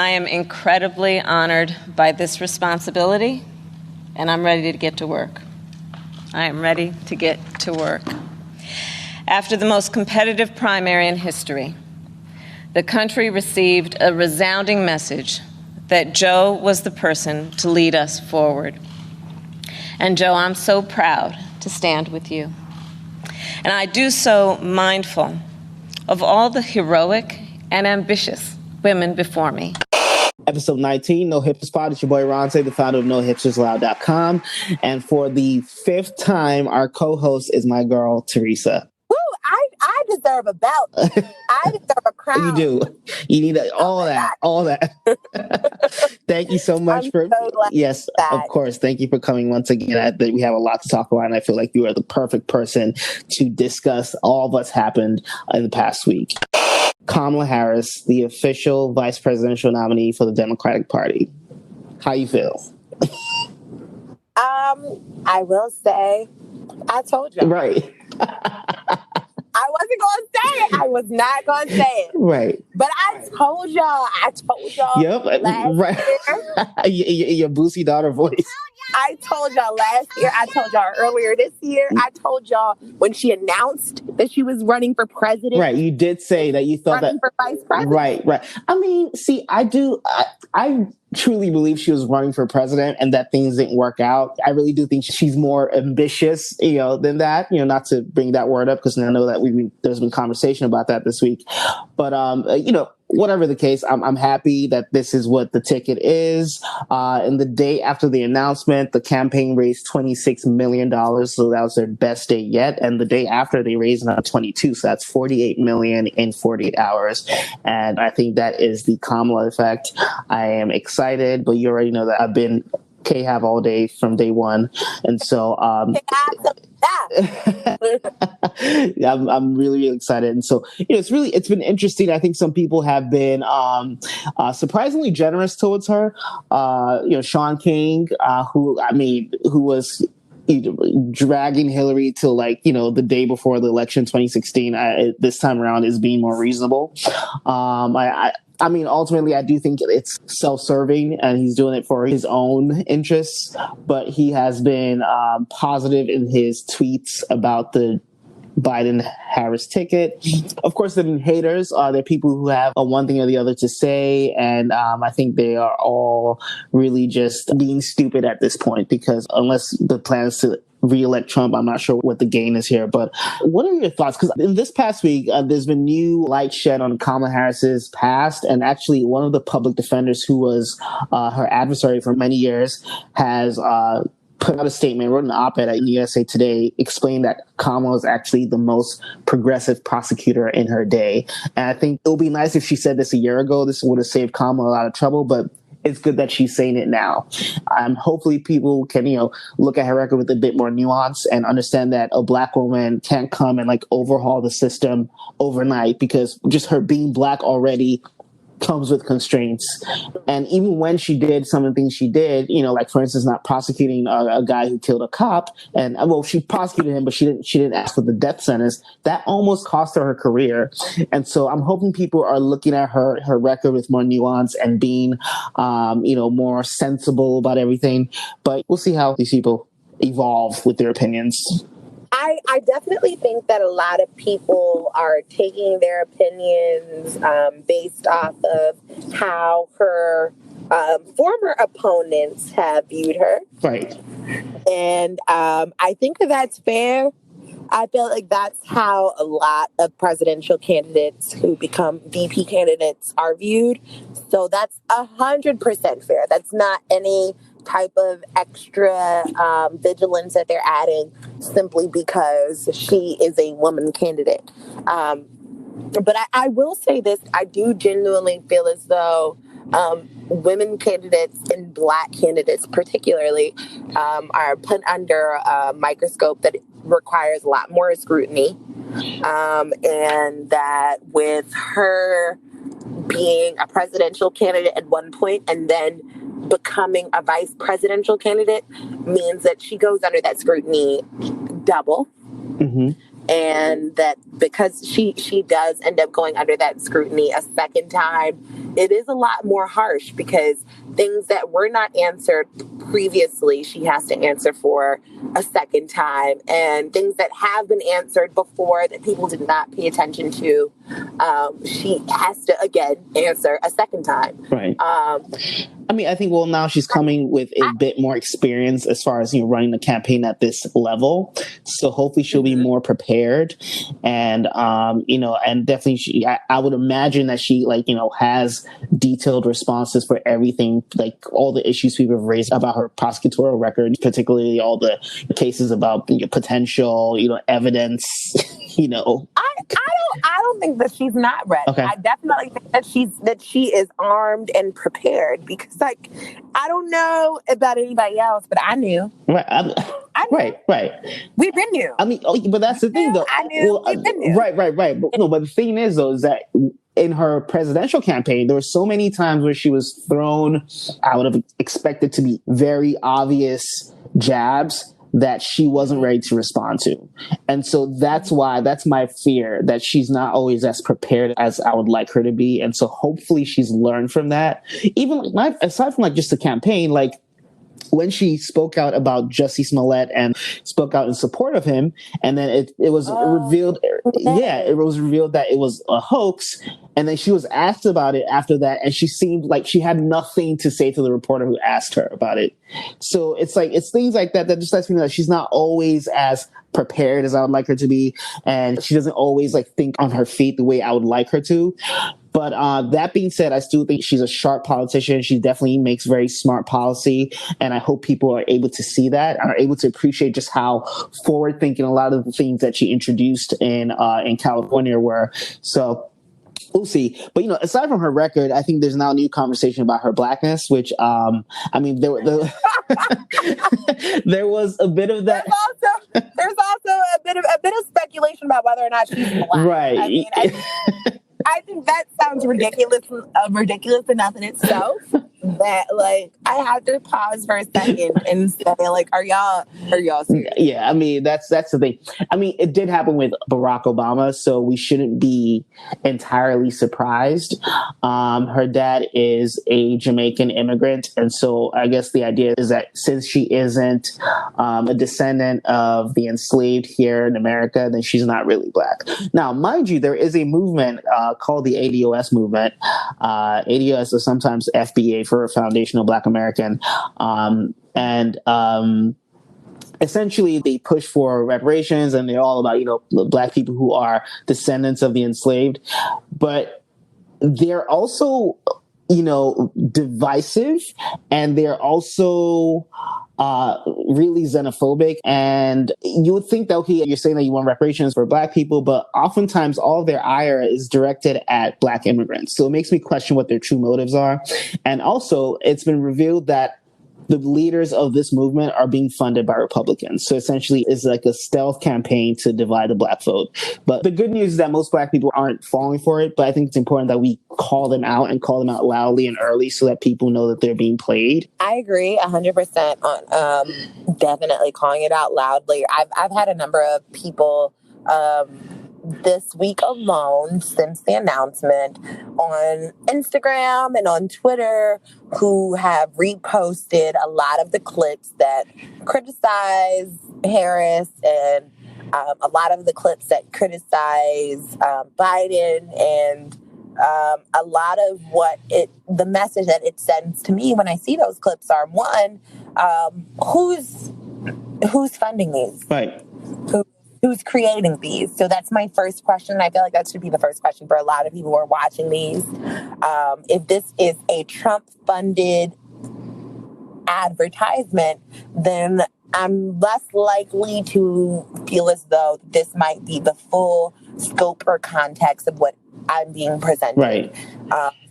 I am incredibly honored by this responsibility, and I'm ready to get to work. I am ready to get to work. After the most competitive primary in history, the country received a resounding message that Joe was the person to lead us forward. And Joe, I'm so proud to stand with you. And I do so mindful of all the heroic and ambitious women before me. Episode 19, No Hipsters Pod. It's your boy Ronte, the founder of NoHipstersAllowed.com. And for the fifth time, our co-host is my girl, Teresa. Woo! I deserve a belt. I deserve a crown. You do. You need all that. Thank you so much yes, of course. Thank you for coming once again. We have a lot to talk about, and I feel like you are the perfect person to discuss all of what's happened in the past week. Kamala Harris, the official vice presidential nominee for the Democratic Party. How you feel? I will say, I told you. Right. I wasn't going to say it. I was not going to say it. Right. But I told y'all. Yep. Right. Your Boosie daughter voice. I told y'all last year. I told y'all earlier this year. I told y'all when she announced that she was running for president. Right. You did say that you thought running for vice president. Right. I mean, see, I truly believe she was running for president and that things didn't work out. I really do think she's more ambitious, than that, not to bring that word up because I know that there's been conversation about that this week. But, whatever the case, I'm happy that this is what the ticket is. And the day after the announcement, the campaign raised $26 million. So that was their best day yet. And the day after, they raised another 22. So that's $48 million in 48 hours. And I think that is the Kamala effect. I am excited, but you already know that I've been K-Have all day from day one. And so I'm really, really excited. And so, it's been interesting. I think some people have been surprisingly generous towards her. Sean King, who was dragging Hillary till the day before the election 2016, this time around is being more reasonable. Ultimately, I do think it's self-serving and he's doing it for his own interests, but he has been positive in his tweets about the Biden-Harris ticket. Of course, there have been haters. There are people who have one thing or the other to say, and I think they are all really just being stupid at this point because unless the plan is to re-elect Trump, I'm not sure what the gain is here. But what are your thoughts? Because in this past week, there's been new light shed on Kamala Harris's past, and actually one of the public defenders who was her adversary for many years has put out a statement, wrote an op-ed at USA Today, explained that Kamala is actually the most progressive prosecutor in her day. And I think it would be nice if she said this a year ago. This would have saved Kamala a lot of trouble, but it's good that she's saying it now. Hopefully people can, look at her record with a bit more nuance and understand that a Black woman can't come and overhaul the system overnight because just her being Black already comes with constraints. And even when she did some of the things she did, for instance, not prosecuting a guy who killed a cop, and she prosecuted him, but she didn't ask for the death sentence. That almost cost her career. And so I'm hoping people are looking at her record with more nuance and being, more sensible about everything. But we'll see how these people evolve with their opinions. I definitely think that a lot of people are taking their opinions based off of how her former opponents have viewed her. Right. And I think that's fair. I feel like that's how a lot of presidential candidates who become VP candidates are viewed. So that's 100% fair. That's not any type of extra vigilance that they're adding simply because she is a woman candidate. But I will say this, I do genuinely feel as though women candidates and Black candidates particularly are put under a microscope that requires a lot more scrutiny. And that with her being a presidential candidate at one point and then becoming a vice presidential candidate means that she goes under that scrutiny double. Mm-hmm. And that because she does end up going under that scrutiny a second time, it is a lot more harsh because things that were not answered previously, she has to answer for a second time. And things that have been answered before that people did not pay attention to, she has to, again, answer a second time. Right. I mean, I think, well, now she's coming with a bit more experience as far as, running the campaign at this level. So hopefully she'll be more prepared. And, and definitely I would imagine that she, has detailed responses for everything, like all the issues people have raised about her prosecutorial record, particularly all the cases about potential, evidence, I don't think that she's not ready. Okay. I definitely think that she is armed and prepared because, I don't know about anybody else, but I knew. Right. I knew. Right. We've been new. I mean, but that's the thing, though. I knew. We've been new. Right. But the thing is, though, is that in her presidential campaign, there were so many times where she was thrown, I would have expected to be very obvious jabs that she wasn't ready to respond to. And so that's my fear, that she's not always as prepared as I would like her to be. And so hopefully she's learned from that. Even aside from just the campaign, when she spoke out about Jussie Smollett and spoke out in support of him, and then it was revealed, it was revealed that it was a hoax, and then she was asked about it after that, and she seemed like she had nothing to say to the reporter who asked her about it. So it's things like that just lets me know that she's not always as prepared as I would like her to be, and she doesn't always think on her feet the way I would like her to. But that being said, I still think she's a sharp politician. She definitely makes very smart policy. And I hope people are able to see that and are able to appreciate just how forward thinking a lot of the things that she introduced in California were. So we'll see. But, aside from her record, I think there's now a new conversation about her blackness, which, there was a bit of that. There's also a bit of speculation about whether or not she's black. Right. I think that sounds ridiculous enough in itself that I have to pause for a second and say are y'all serious? Yeah, that's the thing. It did happen with Barack Obama, so we shouldn't be entirely surprised. Her dad is a Jamaican immigrant, and so I guess the idea is that since she isn't a descendant of the enslaved here in America, then she's not really black. Now, mind you, there is a movement called the ADOS movement. ADOS is sometimes FBA for Foundational Black American. Essentially they push for reparations, and they're all about, black people who are descendants of the enslaved. But they're also, divisive, and they're also really xenophobic. And you would think that, okay, you're saying that you want reparations for black people, but oftentimes all of their ire is directed at black immigrants. So it makes me question what their true motives are. And also, it's been revealed that the leaders of this movement are being funded by Republicans. So essentially it's a stealth campaign to divide the black vote. But the good news is that most black people aren't falling for it. But I think it's important that we call them out and call them out loudly and early so that people know that they're being played. I agree 100% on definitely calling it out loudly. I've had a number of people this week alone, since the announcement, on Instagram and on Twitter, who have reposted a lot of the clips that criticize Harris and a lot of the clips that criticize Biden, and a lot of the message that it sends to me when I see those clips are, one, who's funding these? Right. Who's creating these? So that's my first question. I feel like that should be the first question for a lot of people who are watching these. If this is a Trump-funded advertisement, then I'm less likely to feel as though this might be the full scope or context of what I'm being presented. Right.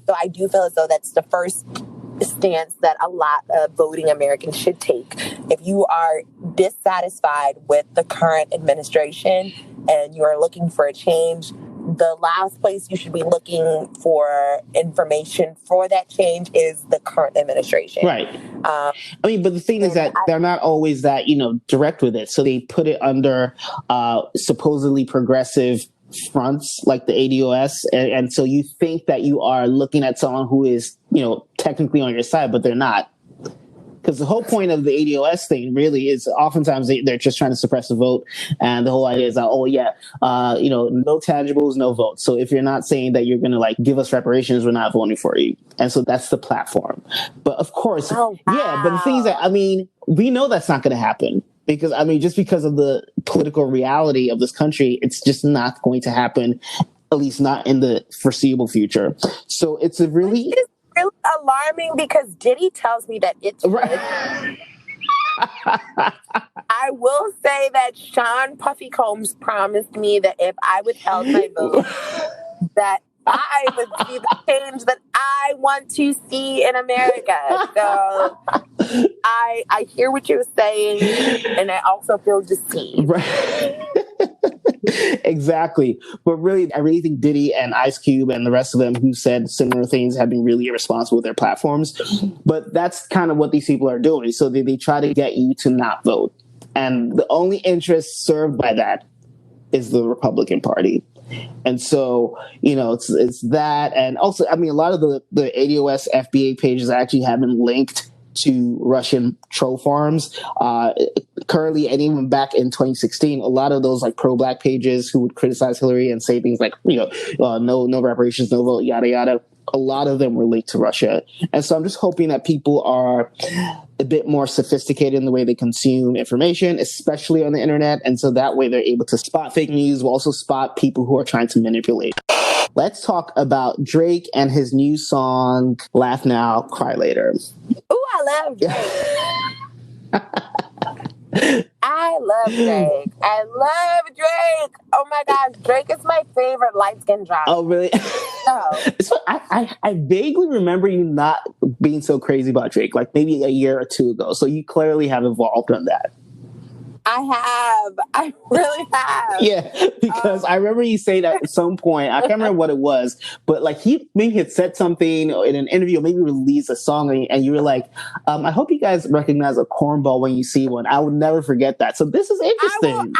So I do feel as though that's the first stance that a lot of voting Americans should take. If you are dissatisfied with the current administration and you are looking for a change, the last place you should be looking for information for that change is the current administration. Right. But the thing is that they're not always that, direct with it. So they put it under supposedly progressive fronts like the ADOS, and so you think that you are looking at someone who is, technically on your side, but they're not. Because the whole point of the ADOS thing really is oftentimes they're just trying to suppress the vote. And the whole idea is that, no tangibles, no votes. So if you're not saying that you're going to give us reparations, we're not voting for you. And so that's the platform. But of course, yeah, but the thing is that, we know that's not going to happen. Because, just because of the political reality of this country, it's just not going to happen, at least not in the foreseeable future. So it's a really alarming because Diddy tells me that it's right. I will say that Sean Puffy Combs promised me that if I withheld my vote, that I would see the change that I want to see in America. So I hear what you're saying, and I also feel deceived. Right. Exactly. But really, I really think Diddy and Ice Cube and the rest of them who said similar things have been really irresponsible with their platforms. But that's kind of what these people are doing. So they try to get you to not vote. And the only interest served by that is the Republican Party. And so, it's that. And also, a lot of the ADOS FBA pages actually have been linked to Russian troll farms. Currently, and even back in 2016, a lot of those pro-black pages who would criticize Hillary and say things like, no reparations, no vote, yada, yada. A lot of them were linked to Russia. And so I'm just hoping that people are a bit more sophisticated in the way they consume information, especially on the internet. And so that way they're able to spot fake news, will also spot people who are trying to manipulate. Let's talk about Drake and his new song, Laugh Now, Cry Later. Ooh, I love Drake. I love Drake. I love Drake. Oh my gosh, Drake is my favorite light-skinned genre. Oh, really? So I vaguely remember you not being so crazy about Drake, maybe a year or two ago. So you clearly have evolved on that. I really have. Yeah, because I remember you saying that at some point, I can't remember what it was, but he maybe had said something in an interview, or maybe released a song, and you were like, I hope you guys recognize a cornball when you see one. I will never forget that. So this is interesting.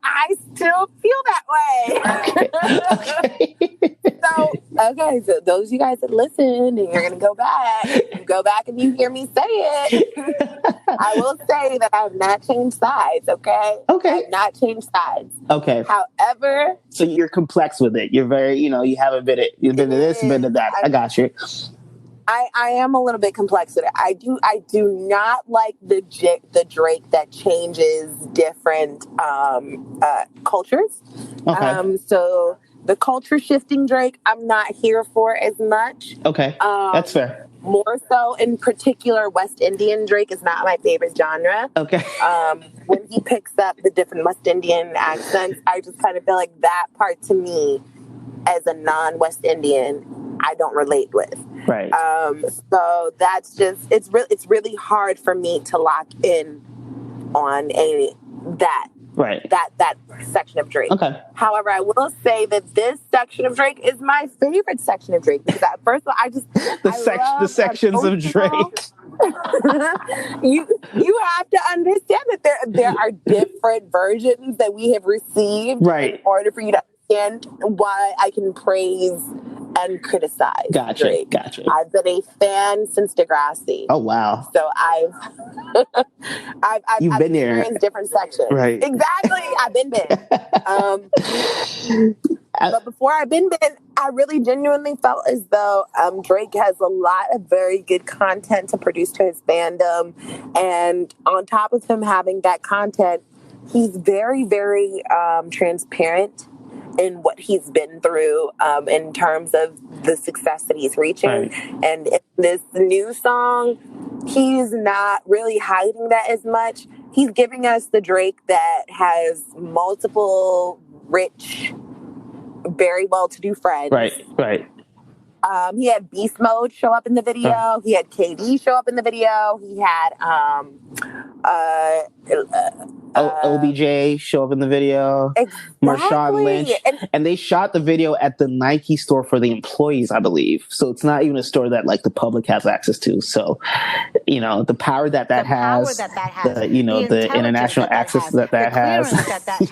I still feel that way. So those of you guys that listen and you're going to go back and you hear me say it, I will say that I have not changed sides, okay? Okay. I have not changed sides. Okay. However... So you're complex with it. You're very, you have a bit of, you've been to this, been to that. I got you. I am a little bit complex with it. I do not like the Drake that changes different cultures. Okay. So the culture shifting Drake, I'm not here for as much. Okay, that's fair. More so, in particular, West Indian Drake is not my favorite genre. Okay. When he picks up the different West Indian accents, I just kind of feel like that part to me, as a non-West Indian, I don't relate with. Right. So that's just it's really hard for me to lock in on that section of Drake. Okay. However, I will say that this section of Drake is my favorite section of Drake because first of all, the sections of Drake. you have to understand that there are different versions that we have received in order for you to understand why I can praise and criticize Drake. Gotcha. I've been a fan since Degrassi. Oh wow! So I've been there. Different sections, right? Exactly. I've been there. But before I've been there, I really genuinely felt as though Drake has a lot of very good content to produce to his fandom, and on top of him having that content, he's very, very transparent in what he's been through in terms of the success that he's reaching. Right. And in this new song, he's not really hiding that as much. He's giving us the Drake that has multiple rich, very well-to-do friends. Right. He had Beast Mode show up in the video. He had KD show up in the video. He had OBJ show up in the video. Exactly. Marshawn Lynch. And they shot the video at the Nike store for the employees, I believe. So it's not even a store that the public has access to. So, the power that has, the international access that has.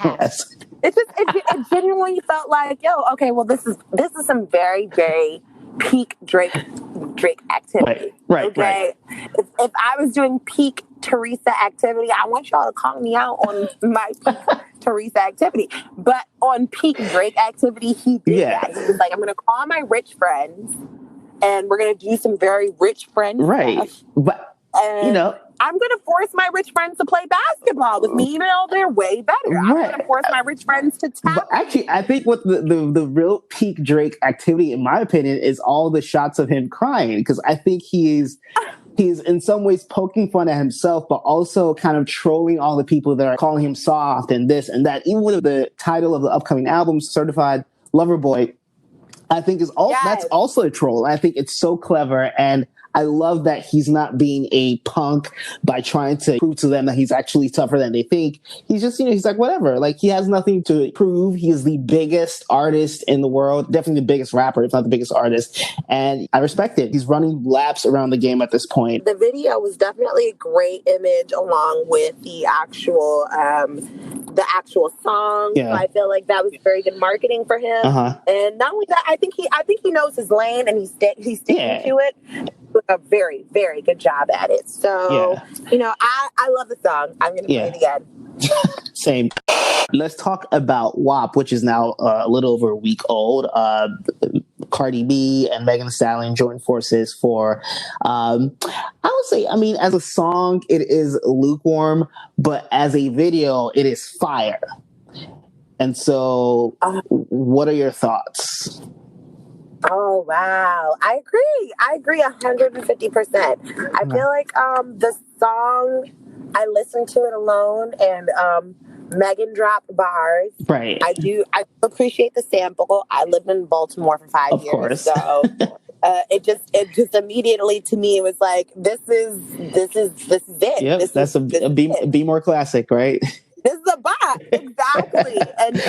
Yes. it genuinely felt like, yo, okay, well, this is some very, very peak Drake activity. Right. If I was doing peak Teresa activity, I want y'all to call me out on my peak Teresa activity. But on peak Drake activity, he did that. He was like, I'm going to call my rich friends and we're going to do some very rich friend stuff. But, and I'm going to force my rich friends to play basketball with me, even though they're way better. I'm going to force my rich friends to tap. But actually, I think what the real peak Drake activity, in my opinion, is all the shots of him crying. Because I think he's in some ways poking fun at himself, but also kind of trolling all the people that are calling him soft and this and that. Even with the title of the upcoming album, Certified Lover Boy, I think that's also a troll. I think it's so clever, and I love that he's not being a punk by trying to prove to them that he's actually tougher than they think. He's just, he's like, whatever. Like, he has nothing to prove. He is the biggest artist in the world, definitely the biggest rapper, if not the biggest artist. And I respect it. He's running laps around the game at this point. The video was definitely a great image along with the actual song. Yeah. So I feel like that was very good marketing for him. And not only that, I think he knows his lane and he's sticking to it. A very, very good job at it. So, I love the song. I'm going to play it again. Same. Let's talk about WAP, which is now a little over a week old. Cardi B and Megan Thee Stallion joined forces for, I would say, as a song, it is lukewarm, but as a video, it is fire. And so, what are your thoughts? Oh, wow. I agree 150%. I feel like the song, I listened to it alone and Megan dropped bars. Right. I appreciate the sample. I lived in Baltimore for 5 years. Of course. So it just immediately to me, it was like, this is it. Yep, that's a Be More classic, right? This is a bop, exactly. and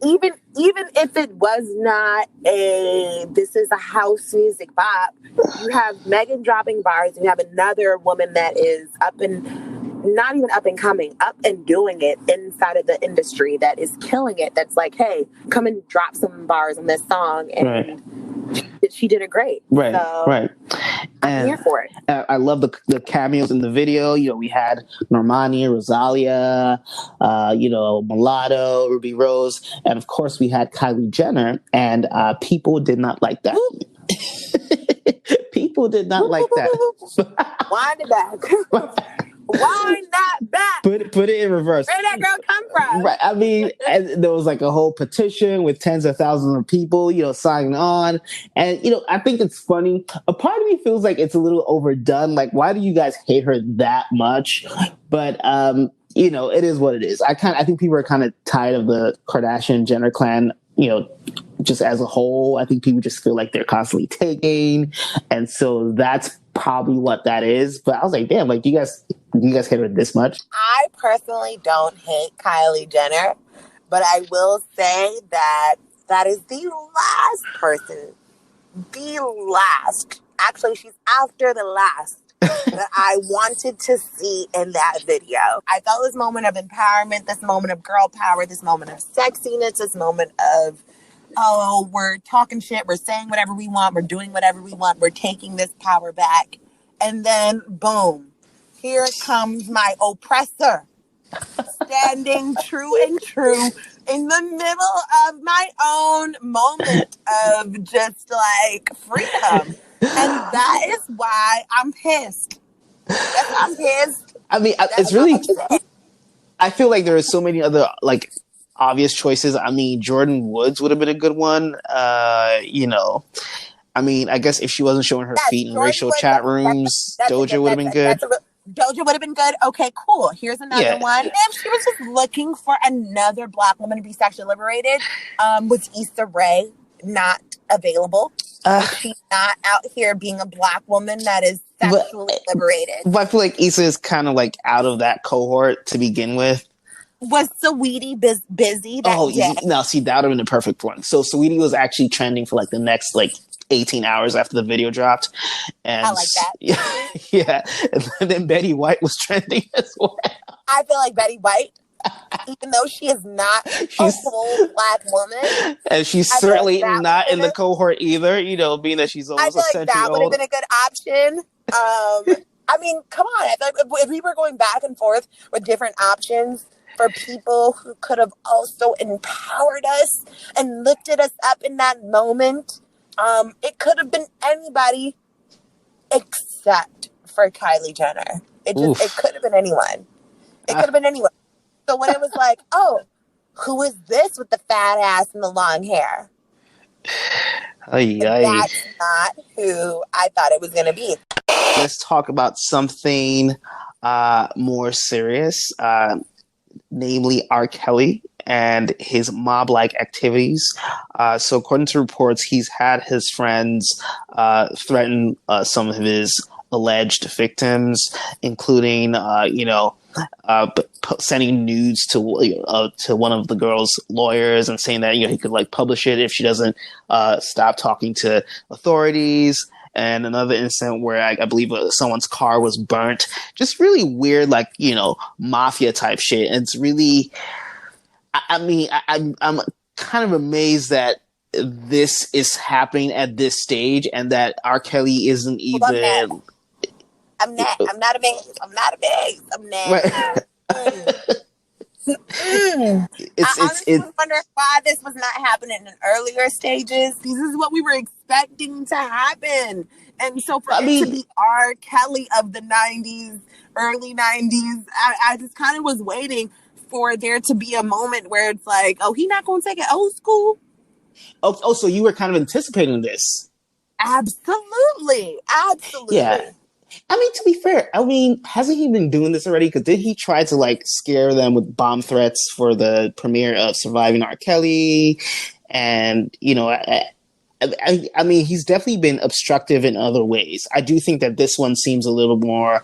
even if it was not this is a house music bop, you have Megan dropping bars, and you have another woman that is not even up and coming, up and doing it inside of the industry that is killing it. That's like, hey, come and drop some bars on this song, and she did it great. Right, so, right. I'm here for it. I love the cameos in the video. We had Normani, Rosalia, Mulatto, Ruby Rose, and of course we had Kylie Jenner, and people did not like that. People did not like that. Wind it back. Wind that back. Put it in reverse. Where did that girl come from? Right. And there was like a whole petition with tens of thousands of people, signing on. And, I think it's funny. A part of me feels like it's a little overdone. Like, why do you guys hate her that much? But, it is what it is. I think people are kind of tired of the Kardashian Jenner clan, just as a whole. I think people just feel like they're constantly taking. And so that's probably what that is. But I was like, damn, like, do you guys hate her this much? I personally don't hate Kylie Jenner, but I will say that is the last. Actually, she's after the last that I wanted to see in that video. I felt this moment of empowerment, this moment of girl power, this moment of sexiness, this moment of, oh, we're talking shit, we're saying whatever we want, we're doing whatever we want, we're taking this power back. And then, boom, here comes my oppressor, standing true and true in the middle of my own moment of just like freedom. And that is why I'm pissed. That's why I'm pissed. It's really, I feel like there are so many other like obvious choices. Jordan Woods would have been a good one. I guess if she wasn't showing her feet in racial chat rooms, Doja would have been good. Doja would have been good. Okay, cool. Here's another one. If she was just looking for another Black woman to be sexually liberated, was Issa Rae not available? She's not out here being a Black woman that is sexually liberated. But I feel like Issa is kind of like out of that cohort to begin with. Was Saweetie busy that day? No, see, that would have been the perfect one. So Saweetie was actually trending for like the next 18 hours after the video dropped. And I like that. Yeah. And then Betty White was trending as well. I feel like Betty White even though she is not a She's whole Black woman. and she's I feel like certainly that would have not in been the cohort either, being that she's I almost a feel like century that would have old. been a good option. I mean, come on. I feel like if we were going back and forth with different options for people who could have also empowered us and lifted us up in that moment, it could have been anybody except for Kylie Jenner. It could have been anyone. It could have been anyone. So when it was like, oh, who is this with the fat ass and the long hair? That's not who I thought it was going to be. Let's talk about something more serious, namely R. Kelly and his mob-like activities. So according to reports, he's had his friends threaten some of his alleged victims, including, sending nudes to one of the girl's lawyers and saying that he could publish it if she doesn't stop talking to authorities. And another incident where I believe someone's car was burnt. Just really weird, mafia type shit. And it's really, I'm kind of amazed that this is happening at this stage and that R. Kelly isn't even. I'm not amazed. I'm not. Right. I honestly was wondering why this was not happening in earlier stages. This is what we were expecting to happen. And so for it to be R. Kelly of the 90s, early 90s, I just kind of was waiting for there to be a moment where it's like, oh, he not going to take it old school? Oh, so you were kind of anticipating this. Absolutely. Yeah. To be fair, hasn't he been doing this already? Because did he try to scare them with bomb threats for the premiere of Surviving R. Kelly? And, he's definitely been obstructive in other ways. I do think that this one seems a little more,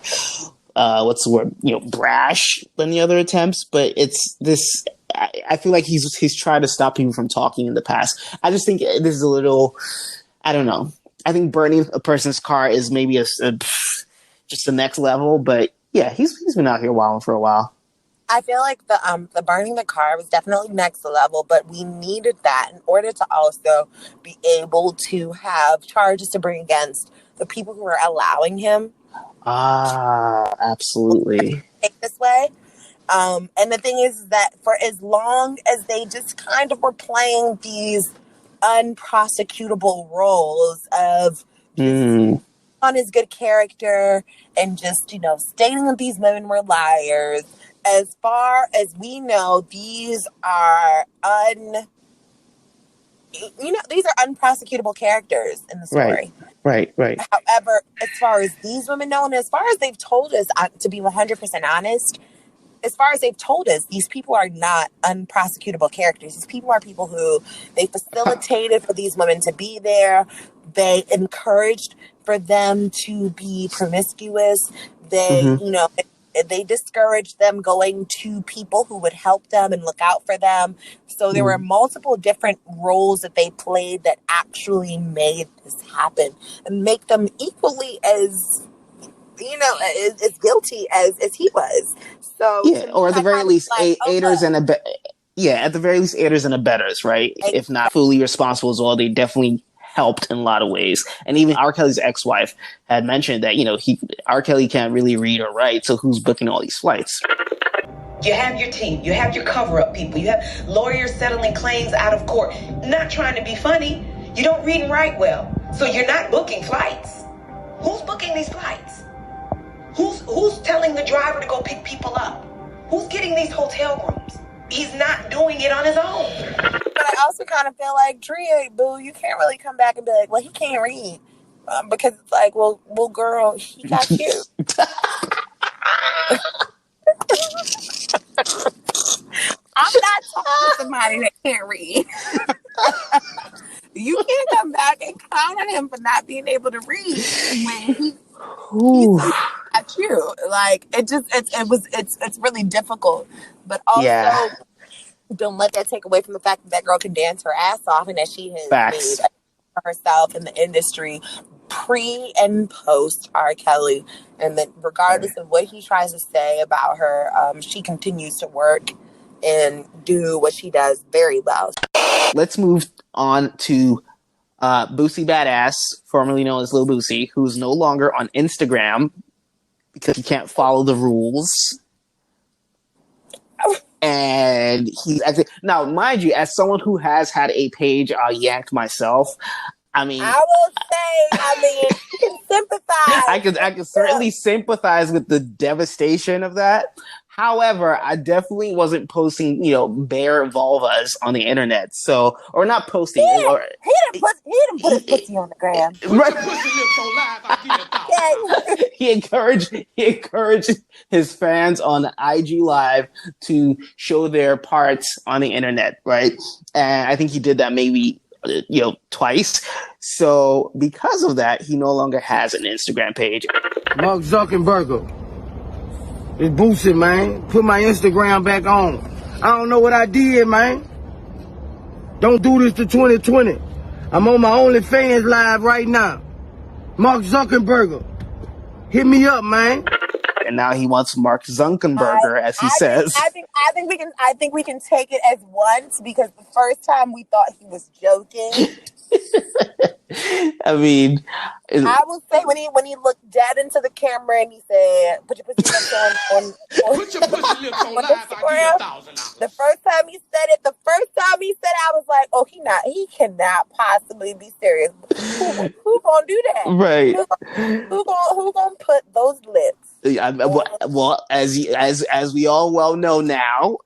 what's the word, brash than the other attempts. But it's this, I feel like he's tried to stop people from talking in the past. I just think this is a little, I don't know. I think burning a person's car is maybe just the next level, but yeah, he's been out here wilding for a while. I feel like the burning the car was definitely next level, but we needed that in order to also be able to have charges to bring against the people who are allowing him. Absolutely. Take this way. And the thing is that for as long as they just kind of were playing these unprosecutable roles of on his good character and just, stating that these women were liars. As far as we know, these are unprosecutable characters in the story. Right. However, as far as these women know, and as far as they've told us, to be 100% honest, as far as they've told us, these people are not unprosecutable characters. These people are people who they facilitated for these women to be there. They encouraged for them to be promiscuous. They, they discouraged them going to people who would help them and look out for them. So there were multiple different roles that they played that actually made this happen and make them equally as guilty as he was. So yeah, or at the very least, aiders and abettors, right? Exactly. If not fully responsible as well, they definitely helped in a lot of ways. And even R. Kelly's ex-wife had mentioned that R. Kelly can't really read or write, so who's booking all these flights? You have your team, you have your cover-up people, you have lawyers settling claims out of court, not trying to be funny. You don't read and write well, so you're not booking flights. Who's booking these flights? Who's telling the driver to go pick people up? Who's getting these hotel rooms? He's not doing it on his own. But I also kind of feel like, Drea, boo, you can't really come back and be like, well, he can't read. Because it's like, well, girl, he got you. I'm not talking to somebody that can't read. You can't come back and clown on him for not being able to read when he's at you. Like it's really difficult. But also don't let that take away from the fact that that girl can dance her ass off and that she has made herself in the industry pre and post R. Kelly, and that regardless of what he tries to say about her, she continues to work and do what she does very well. Let's move on to Boosie Badass, formerly known as Lil Boosie, who's no longer on Instagram because he can't follow the rules. And he's actually, now, mind you, as someone who has had a page yanked myself, I mean, I will say, you can sympathize. I can certainly sympathize with the devastation of that. However, I definitely wasn't posting, bare vulvas on the internet. So, or not posting. He didn't put his pussy on the gram. Right. He encouraged his fans on IG Live to show their parts on the internet, right? And I think he did that maybe twice. So because of that, he no longer has an Instagram page. Mark Zuckerberg. It's Boosie, man. Put my Instagram back on. I don't know what I did, man. Don't do this to 2020. I'm on my OnlyFans live right now. Mark Zuckerberg. Hit me up, man. And now he wants Mark Zuckerberg, as he says. I think we can take it as once, because the first time we thought he was joking. I mean, I will say when he looked dead into the camera and he said, "Put your pussy lips on Put your pussy lips on live. I give $1,000. The first time he said it, I was like, "Oh, he cannot possibly be serious. Who gonna do that? Right? Who gonna put those lips?" Well, as we all well know now,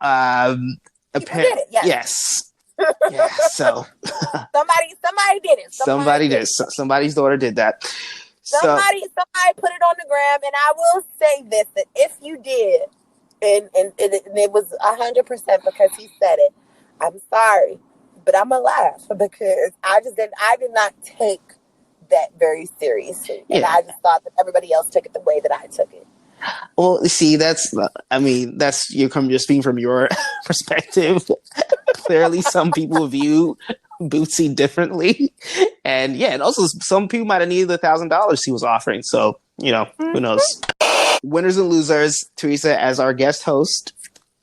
did it, yes. Yeah, so somebody did it. Somebody did. Somebody's daughter did that. Somebody put it on the gram, and I will say this: that if you did, and it was 100% because he said it, I'm sorry, but I'm gonna laugh because I did not take that very seriously, and I just thought that everybody else took it the way that I took it. Well, see, you're just speaking from your perspective. Clearly, some people view Bootsy differently, and also some people might have needed the $1,000 he was offering. So, who knows? Winners and losers. Teresa, as our guest host,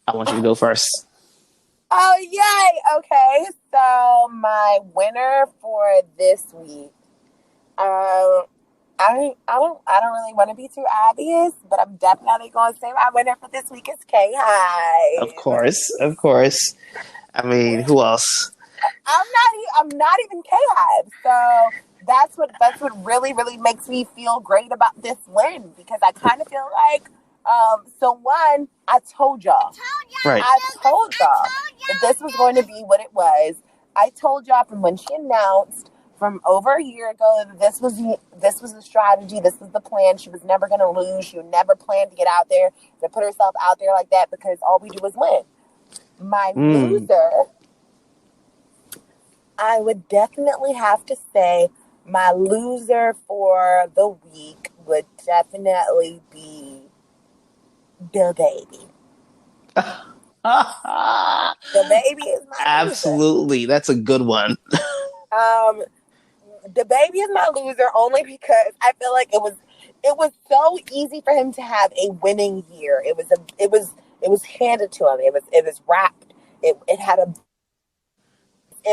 I want you to go first. Oh, yay! Okay, so my winner for this week, I don't really want to be too obvious, but I'm definitely going to say my winner for this week is K-Hive. Of course. I mean, who else? I'm not even K-Hive, so that's what really, really makes me feel great about this win, because I kind of feel like, one, I told y'all. Right. I told y'all that this was going to be what it was. I told y'all from when she announced from over a year ago that this was the strategy, this was the plan. She was never going to lose. She would never plan to get out there, to put herself out there like that, because all we do is win. My loser, I would definitely have to say my loser for the week would definitely be the baby. The baby is my Absolutely. loser. That's a good one. The baby is my loser only because I feel like it was so easy for him to have a winning year. It was handed to him. It was wrapped. It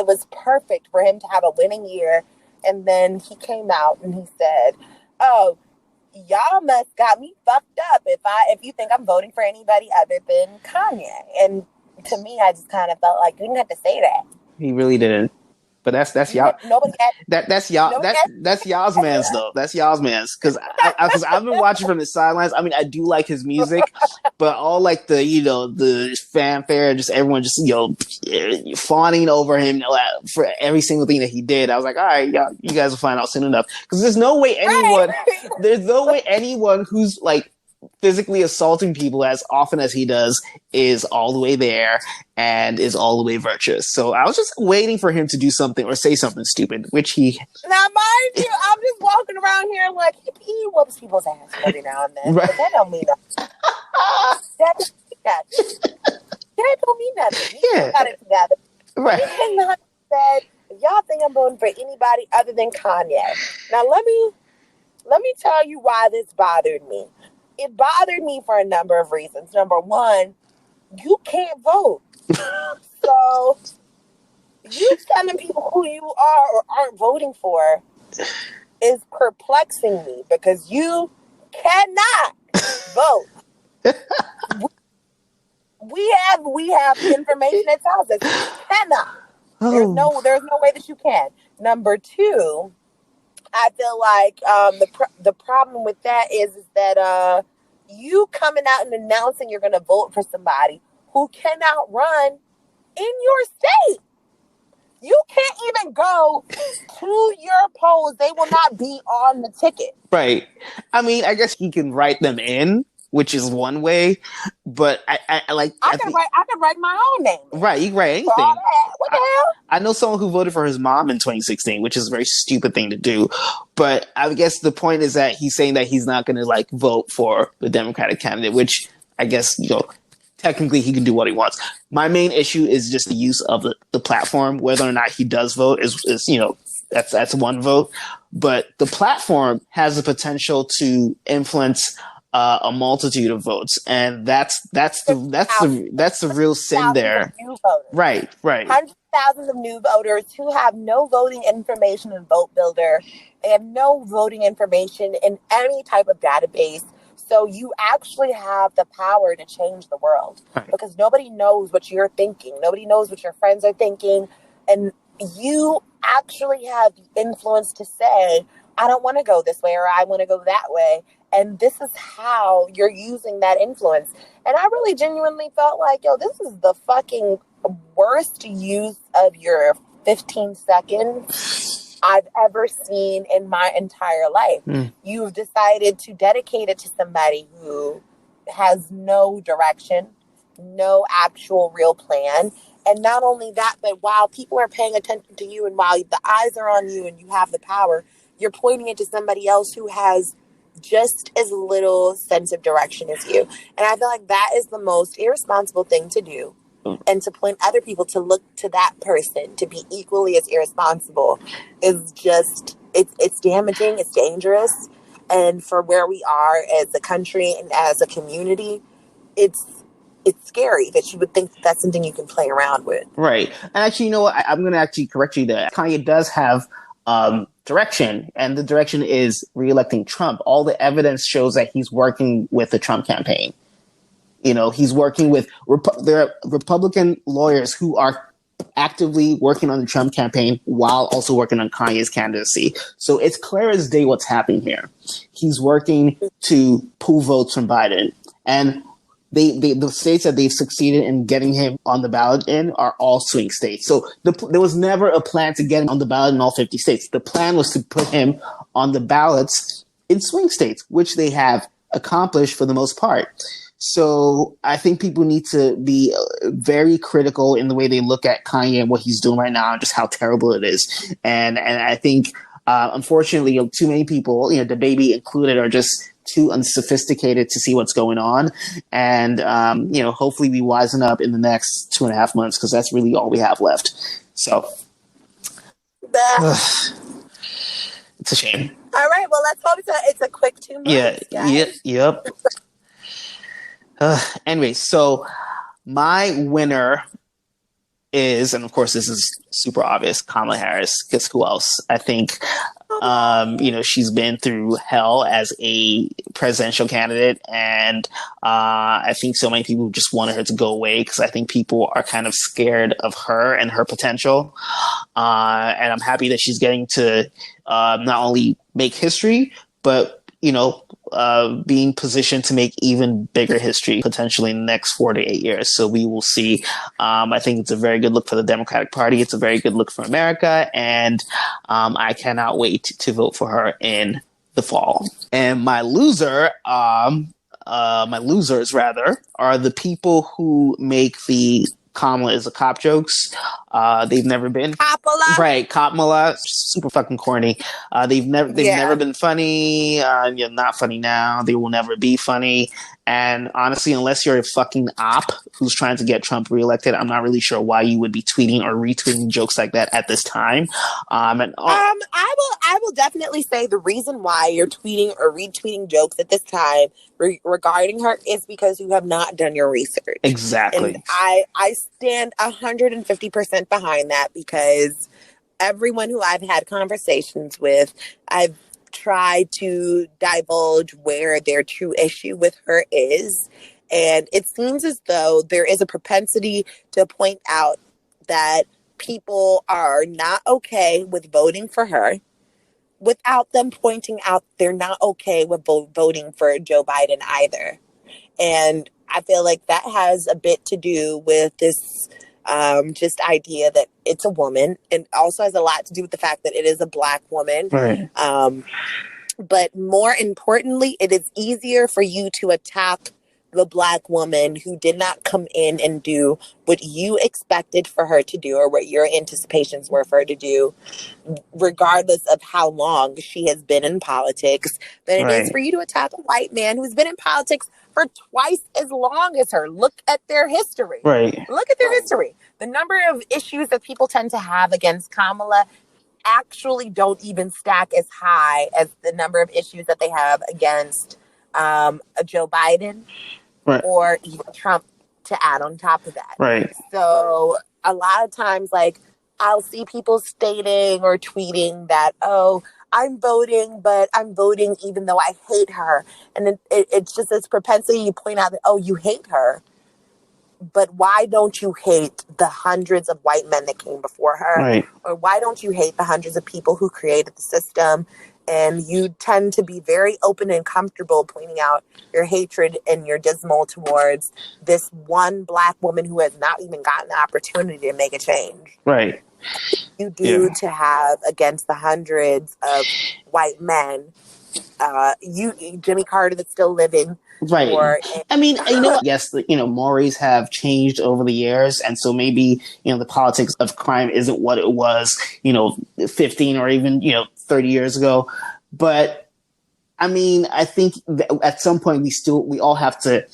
was perfect for him to have a winning year. And then he came out and he said, "Oh, y'all must got me fucked up if you think I'm voting for anybody other than Kanye." And to me, I just kind of felt like you didn't have to say that. He really didn't. But that's y'all. Nobody had, That's y'all. That's y'all's man's though. That's y'all's man's, because I've been watching from the sidelines. I mean, I do like his music, but all like the fanfare, just everyone just fawning over him for every single thing that he did. I was like, all right, y'all, you guys will find out soon enough, because there's no way anyone who's like physically assaulting people as often as he does is all the way there and is all the way virtuous. So I was just waiting for him to do something or say something stupid, which he... Now, mind you, I'm just walking around here like he whoops people's ass every now and then. Right. But that don't mean nothing. That don't mean nothing. Yeah. Got it together. Right. He cannot said, if y'all think I'm voting for anybody other than Kanye. Now, let me tell you why this bothered me. It bothered me for a number of reasons. Number one, you can't vote. So you telling people who you are or aren't voting for is perplexing me because you cannot vote. We have information that tells us you cannot. There's no way that you can. Number two, I feel like the problem with that is that you coming out and announcing you're going to vote for somebody who cannot run in your state. You can't even go to your polls. They will not be on the ticket. Right. I mean, I guess he can write them in, which is one way, but I can write my own name. Right, you can write anything. What the hell? I know someone who voted for his mom in 2016, which is a very stupid thing to do. But I guess the point is that he's saying that he's not going to vote for the Democratic candidate, which I guess, technically he can do what he wants. My main issue is just the use of the platform. Whether or not he does vote is that's one vote. But the platform has the potential to influence a multitude of votes, and that's the real sin there. Right. Hundreds of thousands of new voters who have no voting information in Vote Builder. They have no voting information in any type of database. So you actually have the power to change the world, because nobody knows what you're thinking. Nobody knows what your friends are thinking, and you actually have the influence to say, I don't want to go this way or I want to go that way. And this is how you're using that influence. And I really genuinely felt like, this is the fucking worst use of your 15 seconds I've ever seen in my entire life. You've decided to dedicate it to somebody who has no direction, no actual real plan. And not only that, but while people are paying attention to you and while the eyes are on you and you have the power, you're pointing it to somebody else who has just as little sense of direction as you. And I feel like that is the most irresponsible thing to do. And to point other people to look to that person to be equally as irresponsible is just, it's damaging, it's dangerous. And for where we are as a country and as a community, it's scary that you would think that's something you can play around with. Right. And actually, you know what? I'm going to actually correct you there. Kanye does have direction, and the direction is re-electing Trump. All the evidence shows that he's working with the Trump campaign. He's working with there are Republican lawyers who are actively working on the Trump campaign while also working on Kanye's candidacy. So it's clear as day what's happening here. He's working to pull votes from Biden. And the states that they've succeeded in getting him on the ballot in are all swing states. So there was never a plan to get him on the ballot in all 50 states. The plan was to put him on the ballots in swing states, which they have accomplished for the most part. So I think people need to be very critical in the way they look at Kanye and what he's doing right now and just how terrible it is. And I think, unfortunately, too many people, the baby included, are just too unsophisticated to see what's going on. And, hopefully we wisen up in the next 2.5 months, because that's really all we have left. So it's a shame. All right. Well, let's hope it's a quick 2 months. Yep. Anyway, so my winner is, and of course this is super obvious, Kamala Harris. Guess who else? I think, she's been through hell as a presidential candidate, and I think so many people just wanted her to go away because I think people are kind of scared of her and her potential. And I'm happy that she's getting to not only make history, but being positioned to make even bigger history potentially in the next 4 to 8 years. So we will see. I think it's a very good look for the Democratic Party. It's a very good look for America. And I cannot wait to vote for her in the fall. And my losers are the people who make the Kamala is a cop jokes. They've never been Kamala, super fucking corny. They've never been funny. Not funny now. They will never be funny. And honestly, unless you're a fucking op who's trying to get Trump reelected, I'm not really sure why you would be tweeting or retweeting jokes like that at this time. I will definitely say the reason why you're tweeting or retweeting jokes at this time regarding her is because you have not done your research. Exactly. And I stand 150% behind that because everyone who I've had conversations with, I've tried to divulge where their true issue with her is. And it seems as though there is a propensity to point out that people are not okay with voting for her without them pointing out they're not okay with voting for Joe Biden either. And I feel like that has a bit to do with this just idea that it's a woman, and also has a lot to do with the fact that it is a Black woman. Right. But more importantly, it is easier for you to attack the Black woman who did not come in and do what you expected for her to do or what your anticipations were for her to do, regardless of how long she has been in politics, than it is for you to attack a white man who's been in politics for twice as long as her. Look at their history. Right. Look at their history. The number of issues that people tend to have against Kamala actually don't even stack as high as the number of issues that they have against Joe Biden or even Trump, to add on top of that. Right. So a lot of times, like, I'll see people stating or tweeting that, oh, I'm voting, but I'm voting even though I hate her. And it's just this propensity to point out that, oh, you hate her, but why don't you hate the hundreds of white men that came before her? Right. Or why don't you hate the hundreds of people who created the system? And you tend to be very open and comfortable pointing out your hatred and your dismal towards this one Black woman who has not even gotten the opportunity to make a change. Right. You do to have against the hundreds of white men, Jimmy Carter that's still living. Right. I mean, you know, yes, mores have changed over the years. And so maybe, the politics of crime isn't what it was, 15 or even, 30 years ago. But I mean, I think that at some point we all have to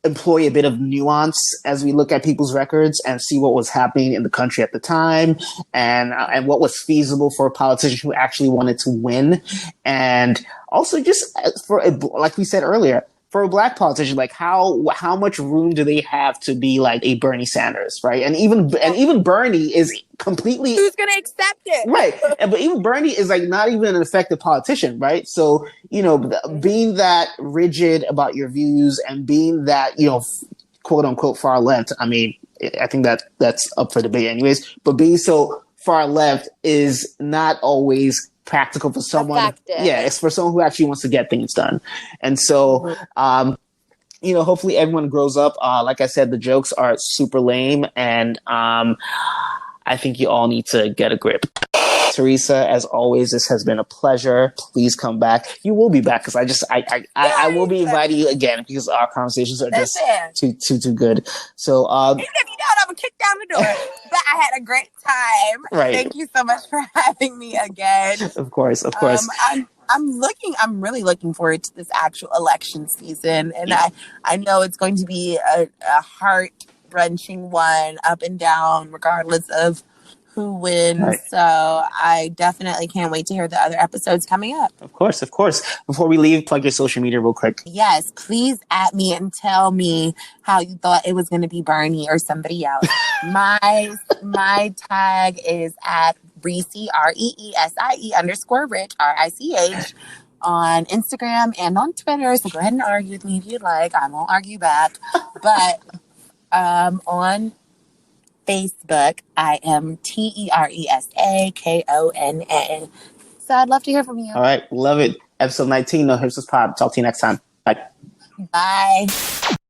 employ a bit of nuance as we look at people's records and see what was happening in the country at the time and what was feasible for a politician who actually wanted to win. And also just like we said earlier, for a Black politician, like how much room do they have to be like a Bernie Sanders, right? And even Bernie is completely, who's going to accept it, right? But even Bernie is like not even an effective politician, right? So being that rigid about your views and being that quote unquote far left, I mean, I think that's up for debate, anyways. But being so far left is not always practical for someone. Effective. Yeah, it's for someone who actually wants to get things done. And so, hopefully everyone grows up. Like I said, the jokes are super lame, and I think you all need to get a grip. Teresa, as always, this has been a pleasure. Please come back. You will be back because I will be inviting you again because our conversations are just too good. So even if you don't, I'm gonna kick down the door. But I had a great time. Right. Thank you so much for having me again. Of course. I'm really looking forward to this actual election season, and I know it's going to be a heart-wrenching one, up and down, regardless of who wins. Right. So I definitely can't wait to hear the other episodes coming up. Of course. Before we leave, plug your social media real quick. Yes, please at me and tell me how you thought it was going to be Bernie or somebody else. My tag is at Reese, REESIE_Rich, RICH, on Instagram and on Twitter. So go ahead and argue with me if you'd like. I won't argue back. But on Facebook, I am TeresaKona. So I'd love to hear from you. All right. Love it. Episode 19 of Hipsters Pod. Talk to you next time. Bye. Bye.